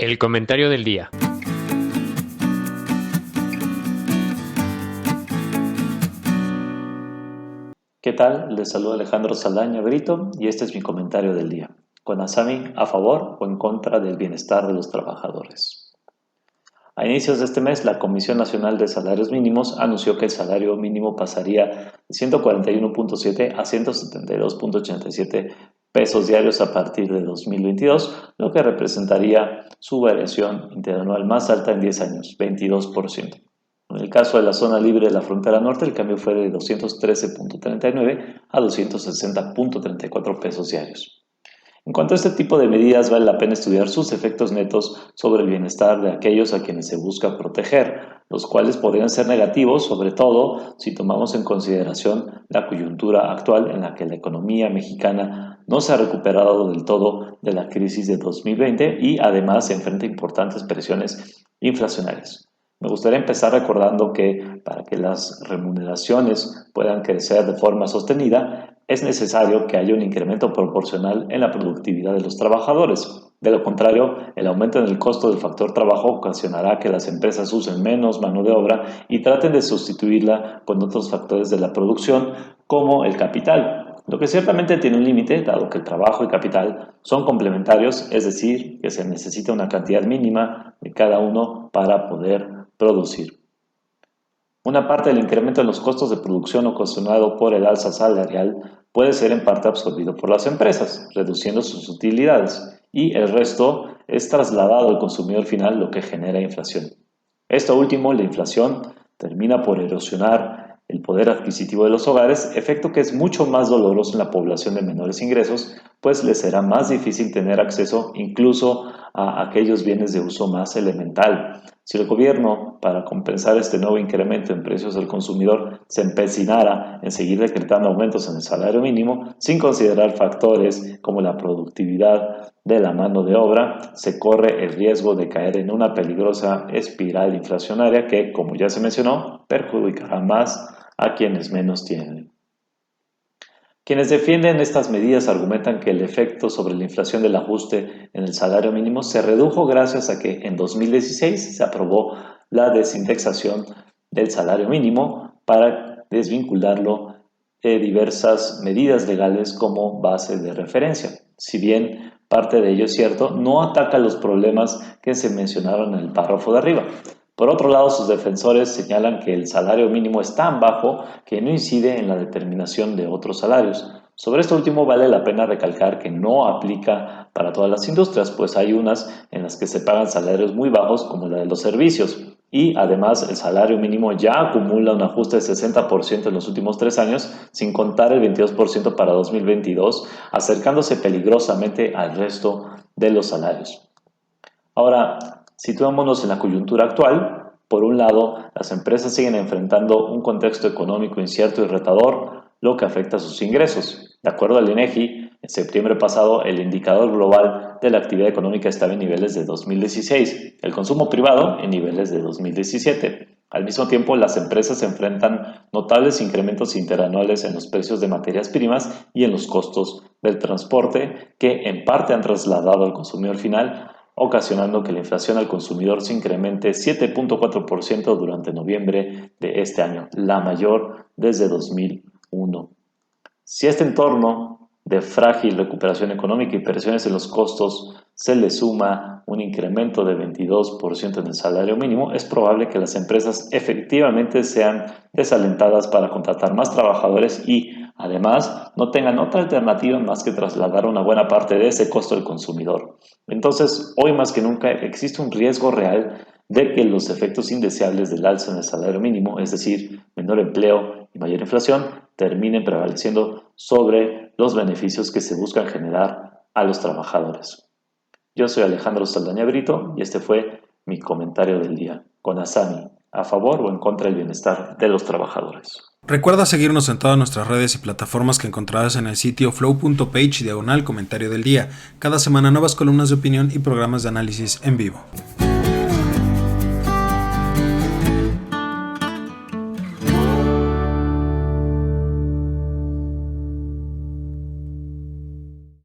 El comentario del día. ¿Qué tal? Les saluda Alejandro Saldaña Brito y este es mi comentario del día. Con Asami a favor o en contra del bienestar de los trabajadores. A inicios de este mes, la Comisión Nacional de Salarios Mínimos anunció que el salario mínimo pasaría de 141.7 a 172.87 pesos diarios a partir de 2022, lo que representaría su variación interanual más alta en 10 años, 22%. En el caso de la zona libre de la frontera norte, el cambio fue de 213.39 a 260.34 pesos diarios. En cuanto a este tipo de medidas, vale la pena estudiar sus efectos netos sobre el bienestar de aquellos a quienes se busca proteger, los cuales podrían ser negativos, sobre todo si tomamos en consideración la coyuntura actual en la que la economía mexicana no se ha recuperado del todo de la crisis de 2020 y además se enfrenta a importantes presiones inflacionarias. Me gustaría empezar recordando que para que las remuneraciones puedan crecer de forma sostenida, es necesario que haya un incremento proporcional en la productividad de los trabajadores. De lo contrario, el aumento en el costo del factor trabajo ocasionará que las empresas usen menos mano de obra y traten de sustituirla con otros factores de la producción, como el capital, lo que ciertamente tiene un límite, dado que el trabajo y capital son complementarios, es decir, que se necesita una cantidad mínima de cada uno para poder producir. Una parte del incremento en los costos de producción ocasionado por el alza salarial puede ser en parte absorbido por las empresas, reduciendo sus utilidades, y el resto es trasladado al consumidor final, lo que genera inflación. Esto último, la inflación, termina por erosionar el poder adquisitivo de los hogares, efecto que es mucho más doloroso en la población de menores ingresos, pues les será más difícil tener acceso incluso a aquellos bienes de uso más elemental. Si el gobierno, para compensar este nuevo incremento en precios del consumidor, se empecinara en seguir decretando aumentos en el salario mínimo, sin considerar factores como la productividad de la mano de obra, se corre el riesgo de caer en una peligrosa espiral inflacionaria que, como ya se mencionó, perjudicará más a quienes menos tienen. Quienes defienden estas medidas argumentan que el efecto sobre la inflación del ajuste en el salario mínimo se redujo gracias a que en 2016 se aprobó la desindexación del salario mínimo para desvincularlo de diversas medidas legales como base de referencia. Si bien parte de ello es cierto, no ataca los problemas que se mencionaron en el párrafo de arriba. Por otro lado, sus defensores señalan que el salario mínimo es tan bajo que no incide en la determinación de otros salarios. Sobre esto último vale la pena recalcar que no aplica para todas las industrias, pues hay unas en las que se pagan salarios muy bajos como la de los servicios. Y además el salario mínimo ya acumula un ajuste de 60% en los últimos 3 años, sin contar el 22% para 2022, acercándose peligrosamente al resto de los salarios. Ahora, situémonos en la coyuntura actual. Por un lado, las empresas siguen enfrentando un contexto económico incierto y retador, lo que afecta a sus ingresos. De acuerdo al INEGI, en septiembre pasado el indicador global de la actividad económica estaba en niveles de 2016, el consumo privado en niveles de 2017. Al mismo tiempo, las empresas enfrentan notables incrementos interanuales en los precios de materias primas y en los costos del transporte, que en parte han trasladado al consumidor final, ocasionando que la inflación al consumidor se incremente 7.4% durante noviembre de este año, la mayor desde 2001. Si a este entorno de frágil recuperación económica y presiones en los costos se le suma un incremento de 22% en el salario mínimo, es probable que las empresas efectivamente sean desalentadas para contratar más trabajadores y, además, no tengan otra alternativa más que trasladar una buena parte de ese costo al consumidor. Entonces, hoy más que nunca existe un riesgo real de que los efectos indeseables del alza en el salario mínimo, es decir, menor empleo y mayor inflación, terminen prevaleciendo sobre los beneficios que se buscan generar a los trabajadores. Yo soy Alejandro Saldaña Brito y este fue mi comentario del día, con Asami, a favor o en contra del bienestar de los trabajadores. Recuerda seguirnos en todas nuestras redes y plataformas que encontrarás en el sitio flow.page/comentario del día. Cada semana nuevas columnas de opinión y programas de análisis en vivo.